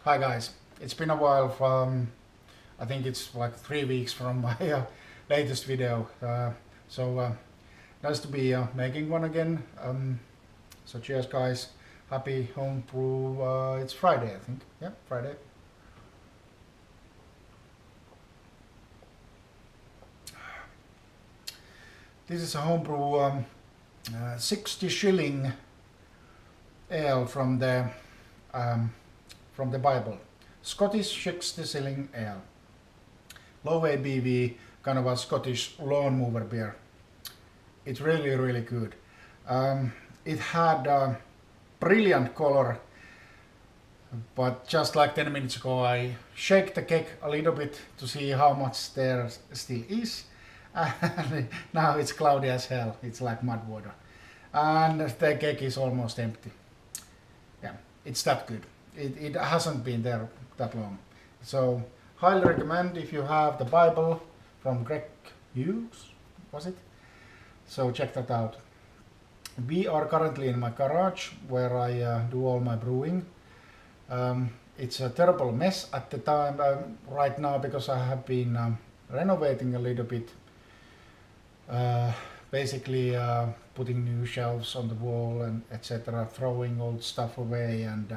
Hi guys, it's been a while from, I think it's like 3 weeks from my latest video. So nice to be making one again. So cheers guys, happy homebrew, it's Friday I think, yeah, Friday. This is a homebrew 60 shilling ale from the Bible. Scottish 60 shilling ale. Low ABV, kind of a Scottish lawn mover beer. It's really good. It had a brilliant color, but just like 10 minutes ago I shake the keg a little bit to see how much there still is. And now it's cloudy as hell. It's like mud water. And the keg is almost empty. Yeah, it's that good. It hasn't been there that long. So highly recommend if you have the Bible from Greg Hughes, was it? So check that out. We are currently in my garage where I do all my brewing. It's a terrible mess at the time right now because I have been renovating a little bit. Basically putting new shelves on the wall and etc., throwing old stuff away and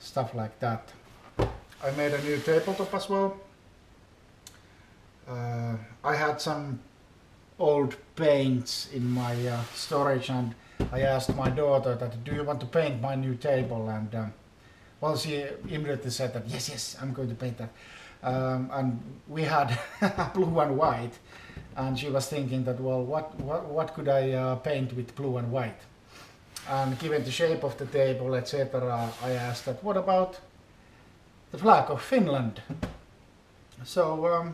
stuff like that. I made a new tabletop as well. I had some old paints in my storage and I asked my daughter that, do you want to paint my new table? And well, she immediately said that yes, I'm going to paint that. And we had blue and white, and she was thinking that, well, what could I paint with blue and white? And given the shape of the table, etc., I asked that, what about the flag of Finland? So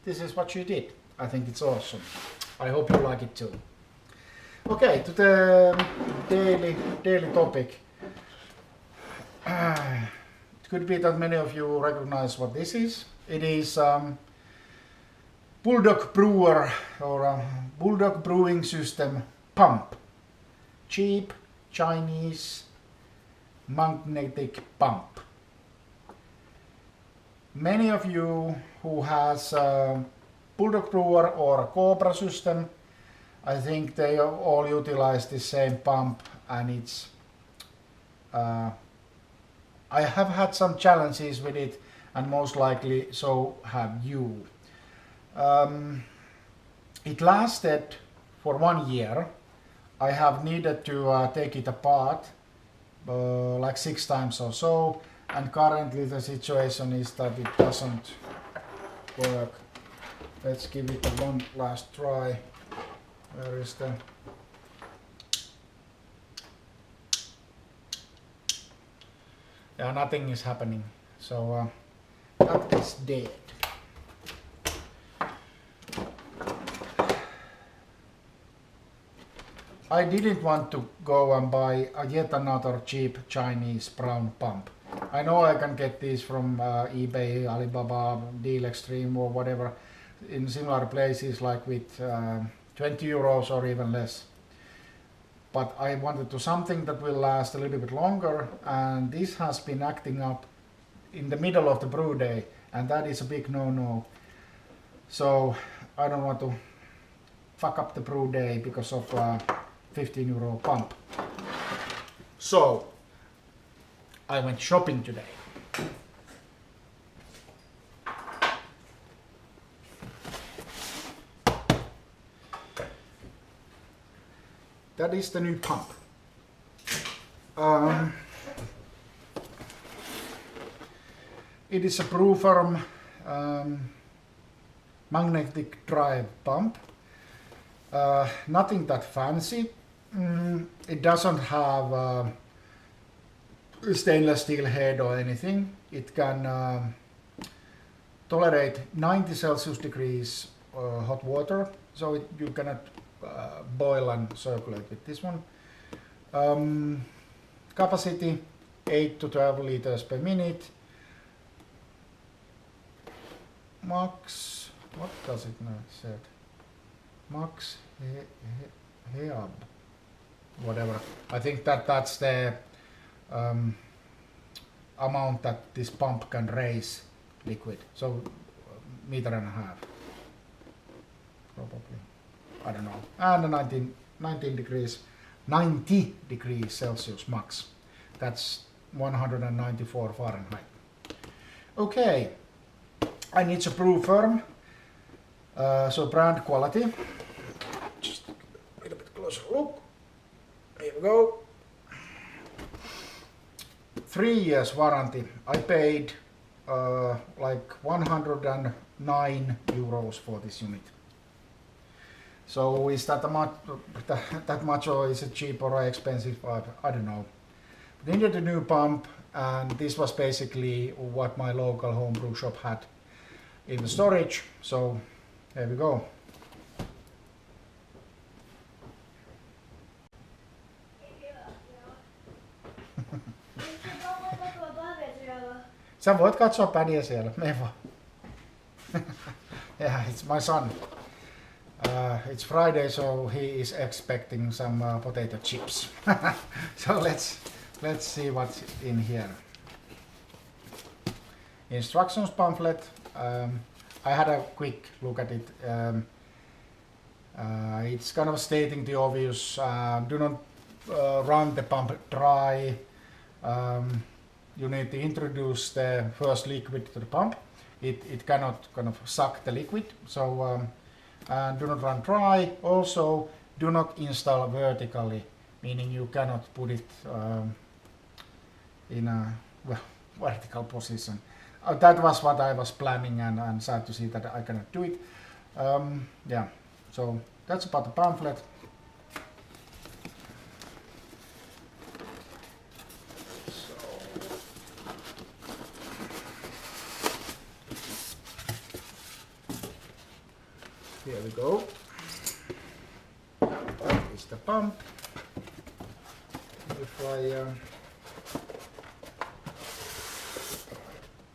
this is what she did. I think it's awesome. I hope you like it too. Okay, to the daily topic. It could be that many of you recognize what this is. It is Bulldog Brewer or Bulldog Brewing System pump. Cheap Chinese magnetic pump. Many of you who has Bulldog Brewer or Cobra system, I think they all utilize the same pump, and it's I have had some challenges with it, and most likely so have you. It lasted for 1 year. I have needed to take it apart like 6 times or so, and currently the situation is that it doesn't work. Let's give it one last try. Where is the... Yeah, nothing is happening. So that is dead. I didn't want to go and buy yet another cheap Chinese brown pump. I know I can get these from eBay, Alibaba, Deal Extreme or whatever in similar places, like with 20 euros or even less. But I wanted to something that will last a little bit longer, and this has been acting up in the middle of the brew day, and that is a big no-no. So I don't want to fuck up the brew day because of 15 euro pump. So I went shopping today. That is the new pump. It is a Brewfarm magnetic drive pump. Nothing that fancy. It doesn't have a stainless steel head or anything. It can tolerate 90 Celsius degrees hot water, so you cannot boil and circulate with this one. Capacity 8 to 12 liters per minute. Max, what does it now say? Max Heab, whatever. I think that's the amount that this pump can raise liquid. So meter and a half, probably. I don't know. And 90 degrees Celsius max. That's 194 Fahrenheit. Okay, I need to prove firm. So brand quality. Just a little bit closer look. Here we go. 3 years warranty. I paid like 109 euros for this unit. So is that much, or is it cheap or expensive? I don't know. They needed a new pump, and this was basically what my local homebrew shop had in the storage. So there we go. Sä voit katsoa pädiä siellä, me vaan. Yeah, it's my son. It's Friday, so he is expecting some potato chips. So let's see what's in here. Instructions pamphlet. I had a quick look at it. It's kind of stating the obvious. Do not run the pump dry. You need to introduce the first liquid to the pump. It cannot kind of suck the liquid. So and do not run dry. Also, do not install vertically, meaning you cannot put it in a vertical position. That was what I was planning, and sad to see that I cannot do it. Yeah, so that's about the pamphlet. So, here we go. That is the pump. If I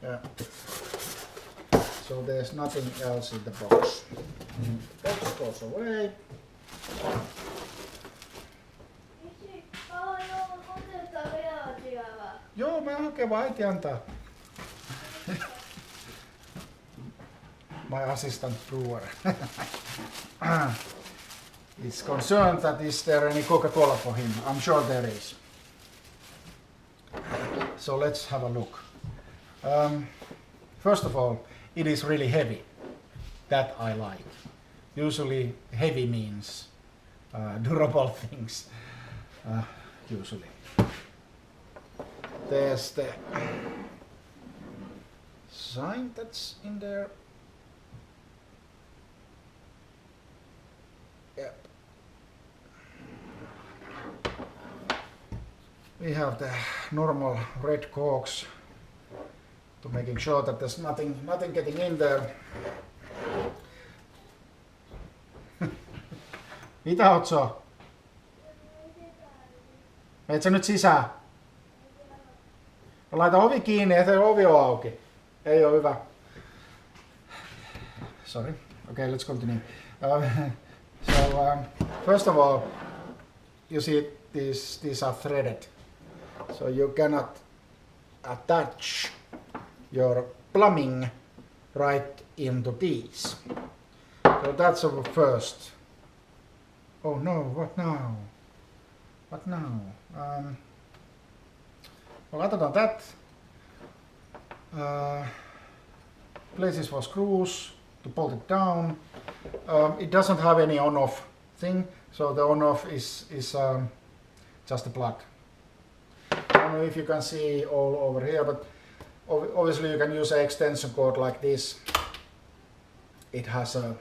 yeah. So there's nothing else in the box. The box goes away. Joo, mä haken vaan äiti antaa. My assistant brewer is concerned that is there any Coca-Cola for him. I'm sure there is. So let's have a look. First of all, it is really heavy. That I like. Usually heavy means durable things. Usually. There's the sign that's in there. Yep. We have the normal red corks to making sure that there's nothing getting in there. Mitä oot sä? Meet sä nyt sisään? Laita ovi kiinni, ettei ovi ole auki. Ei ole hyvä. Sorry. Okay, let's continue. First of all, you see these are threaded. So you cannot attach your plumbing right into these. So that's our first. Oh no, what now? What now? Well, other than that, places for screws to bolt it down. It doesn't have any on-off thing, so the on-off is just a plug. I don't know if you can see all over here, but obviously you can use an extension cord like this. It has a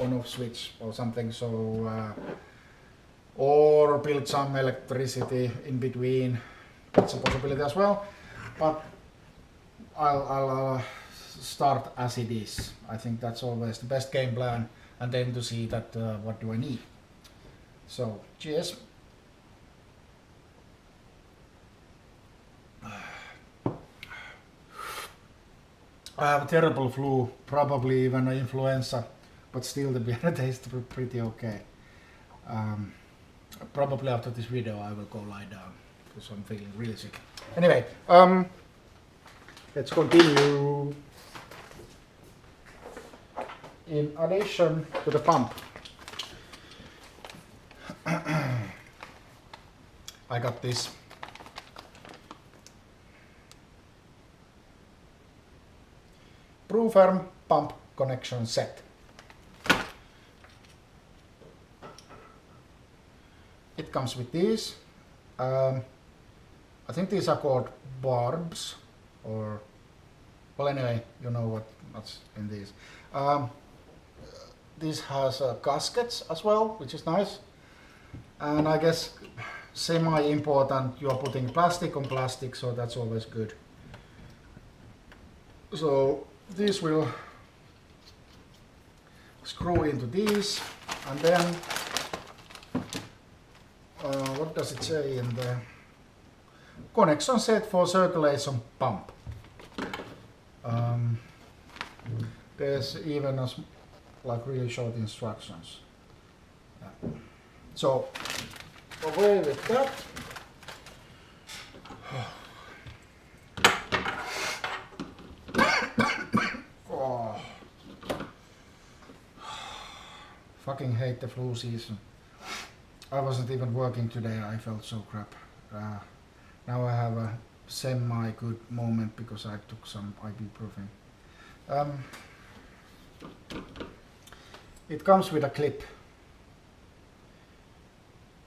on-off switch or something, so or build some electricity in between. That's a possibility as well, but I'll start as it is. I think that's always the best game plan, and then to see that what do I need. So cheers. I have a terrible flu, probably even an influenza, but still the beer tastes pretty okay. Probably after this video I will go lie down because I'm feeling really sick. Anyway, Let's continue. In addition to the pump, I got this ProFerm pump connection set. It comes with these. I think these are called barbs, or well, anyway, you know what's in these. This has gaskets as well, which is nice. And I guess semi-important, you are putting plastic on plastic, so that's always good. So this will screw into these, and then what does it say in the connection set for circulation pump? There's even like really short instructions. So away with that. Oh. Fucking hate the flu season. I wasn't even working today, I felt so crap. Now I have a semi-good moment because I took some ibuprofen. It comes with a clip.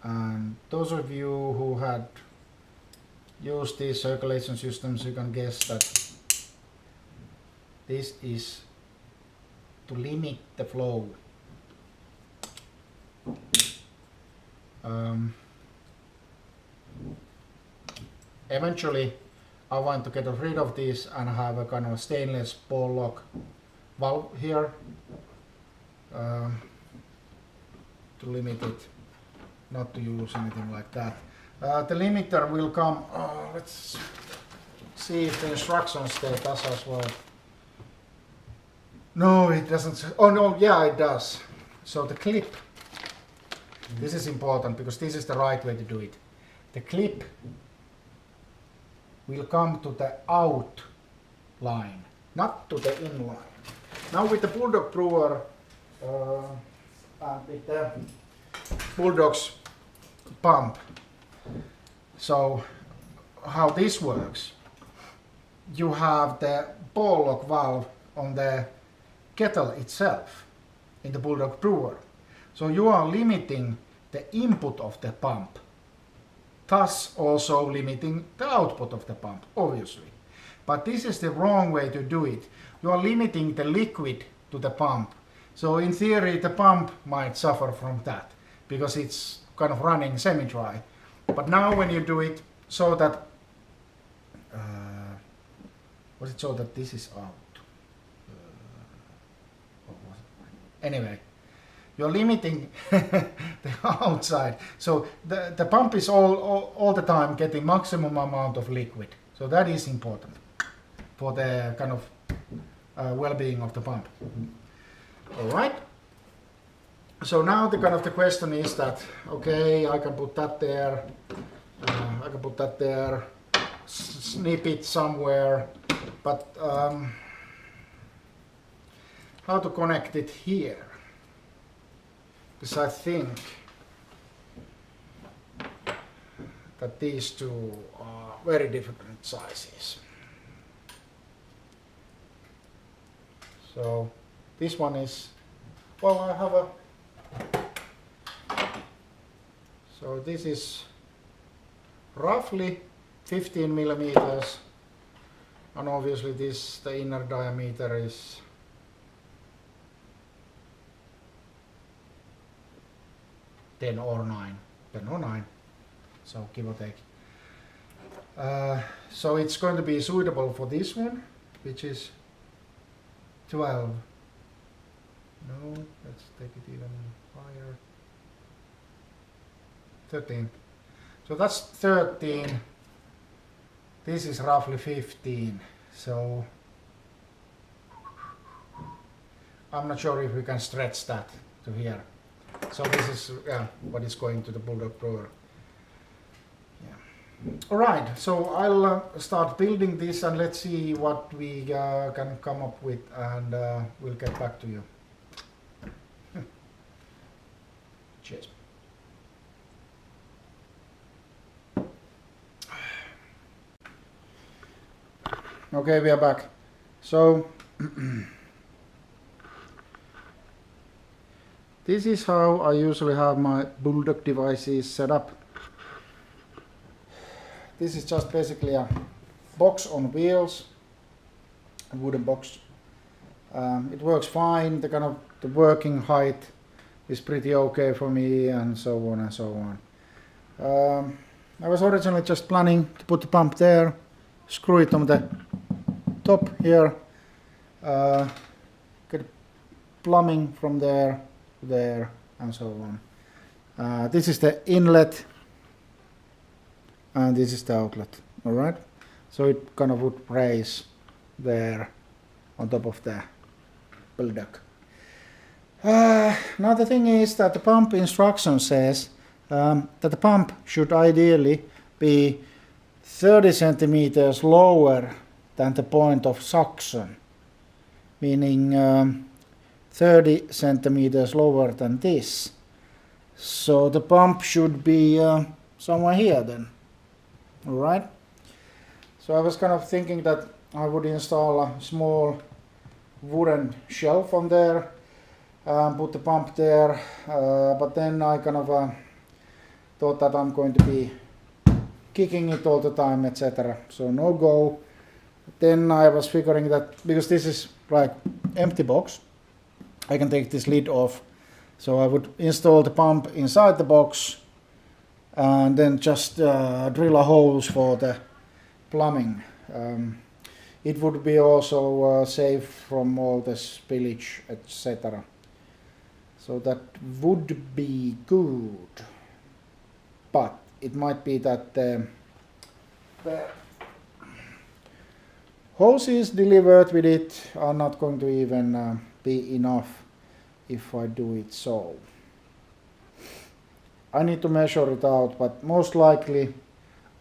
And those of you who had used these circulation systems, you can guess that this is to limit the flow. Eventually I want to get rid of this and have a kind of stainless ball lock valve here to limit it, not to use anything like that. The limiter will come, let's see if the instructions state does as well. No, it doesn't. Oh no, yeah, it does. So the clip, this is important because this is the right way to do it. The clip will come to the out line, not to the in line. Now with the Bulldog brewer and with the Bulldog's pump, so how this works, you have the ball lock valve on the kettle itself in the Bulldog brewer. So you are limiting the input of the pump, thus also limiting the output of the pump, obviously. But this is the wrong way to do it. You are limiting the liquid to the pump. So in theory, the pump might suffer from that because it's kind of running semi-dry. But now when you do it so that, was it so that this is out? Anyway, you're limiting the outside. So the pump is all the time getting maximum amount of liquid. So that is important for the kind of well-being of the pump. All right. So now the kind of the question is that, okay, I can put that there, I can put that there, snip it somewhere, but how to connect it here? Because I think that these two are very different sizes. So this one is, well, I have a, so this is roughly 15 millimeters, and obviously this, the inner diameter is 10 or 9, so give or take. So it's going to be suitable for this one, which is 12. No, let's take it even higher. 13. So that's 13. This is roughly 15. So I'm not sure if we can stretch that to here. So this is what is going to the Bulldog brewer. Yeah. Alright, so I'll start building this and let's see what we can come up with, and we'll get back to you. Cheers. Okay, we are back. So this is how I usually have my Bulldog devices set up. This is just basically a box on wheels, a wooden box. It works fine. The working height is pretty okay for me, and so on and so on. I was originally just planning to put the pump there, screw it on the top here, get plumbing from there to there, and so on. This is the inlet, and this is the outlet. All right, so it kind of would raise there on top of the Bulldog. Now the thing is that the pump instruction says that the pump should ideally be 30 centimeters lower than the point of suction, meaning 30 centimeters lower than this. So the pump should be somewhere here then. All right. So I was kind of thinking that I would install a small wooden shelf on there, put the pump there, but then I kind of thought that I'm going to be kicking it all the time, etc. So no go. Then I was figuring that because this is like empty box, I can take this lid off. So I would install the pump inside the box and then just drill a holes for the plumbing. It would be also safe from all the spillage, etc. So that would be good. But it might be that the hoses delivered with it are not going to even be enough if I do it so. I need to measure it out, but most likely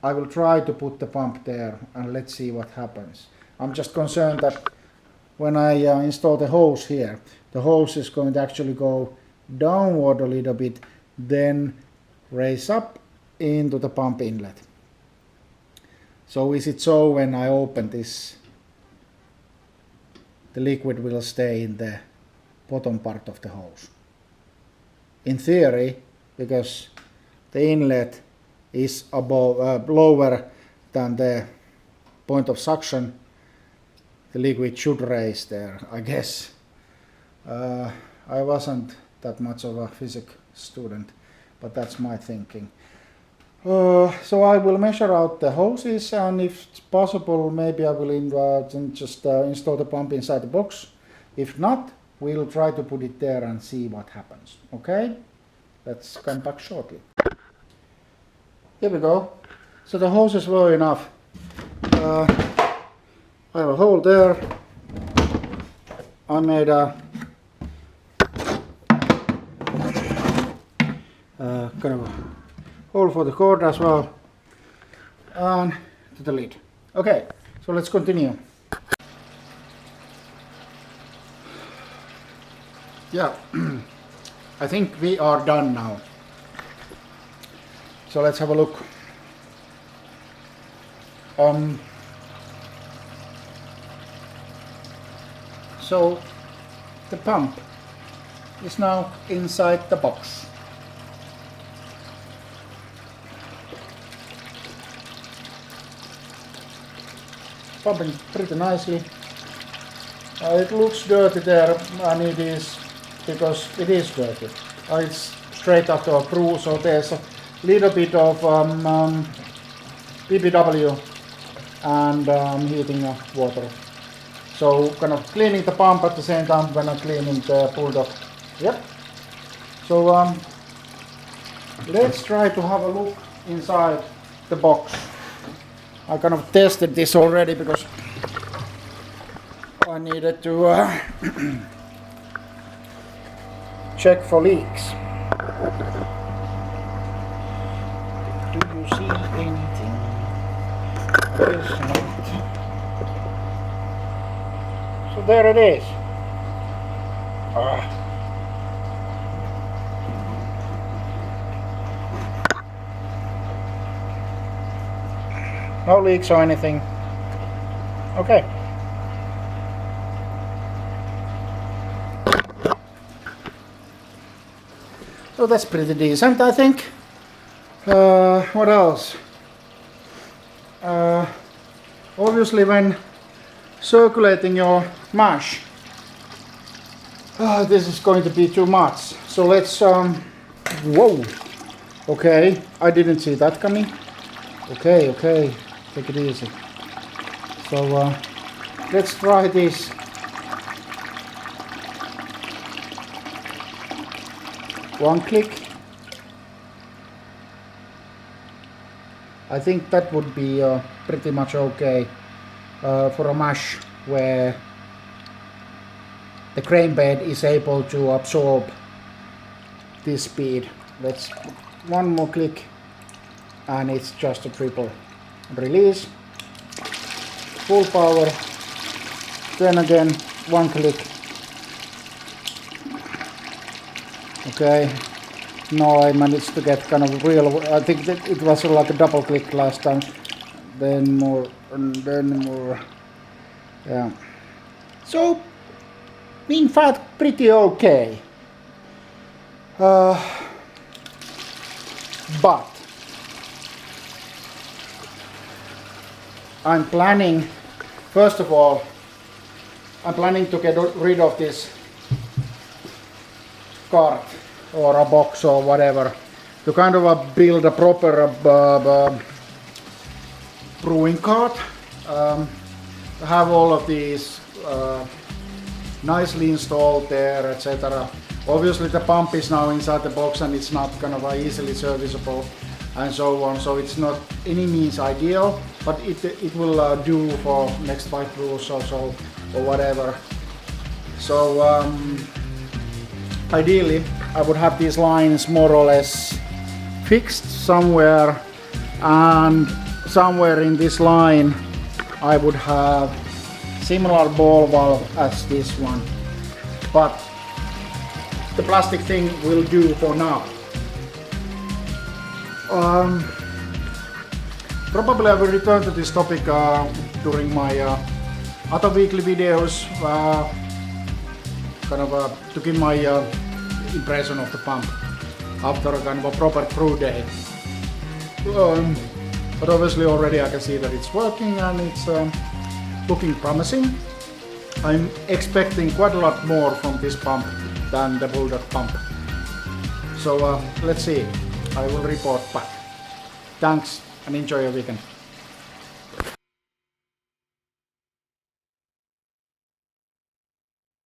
I will try to put the pump there and let's see what happens. I'm just concerned that when I install the hose here, the hose is going to actually go downward a little bit, then raise up into the pump inlet. So is it so when I open this, the liquid will stay in the bottom part of the hose? In theory, because the inlet is above, lower than the point of suction, the liquid should raise there, I guess. I wasn't that much of a physics student, but that's my thinking. So I will measure out the hoses, and if it's possible, maybe I will just install the pump inside the box. If not, we'll try to put it there and see what happens. Okay? Let's come back shortly. Here we go. So the hoses were enough. I have a hole there. I made a kind of a hole for the cord as well, and to the lid. Okay, so let's continue. Yeah, I think we are done now. So let's have a look. So the pump is now inside the box. Pumping pretty nicely. It looks dirty there, and it is, because it is dirty. It's straight after a brew, so there's a little bit of BBW and heating of water. So kind of cleaning the pump at the same time when I'm cleaning the Bulldog. Yep. So let's try to have a look inside the box. I kind of tested this already because I needed to check for leaks. Do you see anything? So there it is. Ah. No leaks or anything. Okay. So that's pretty decent, I think. What else? Obviously when circulating your mash, this is going to be too much. So let's, whoa, okay, I didn't see that coming. Okay, take it easy. So let's try this. One click. I think that would be pretty much okay for a mash where the grain bed is able to absorb this speed. Let's one more click and it's just a triple. Release, full power, then again one click. Okay, now I managed to get kind of real, I think that it was like a double click last time, then more and then more. Yeah, so in fact pretty okay, but I'm planning, first of all, I'm planning to get rid of this cart or a box or whatever to kind of build a proper brewing cart. Have all of these nicely installed there, etc. Obviously the pump is now inside the box and it's not kind of easily serviceable and so on, so it's not any means ideal, but it will do for next 5 brews or so or whatever. So ideally I would have these lines more or less fixed somewhere, and somewhere in this line I would have similar ball valve as this one, but the plastic thing will do for now. Probably I will return to this topic during my other weekly videos, kind of to give my impression of the pump after a kind of a proper brew day. But obviously already I can see that it's working and it's looking promising. I'm expecting quite a lot more from this pump than the Bulldog pump. So let's see, I will report back. Thanks and enjoy your weekend.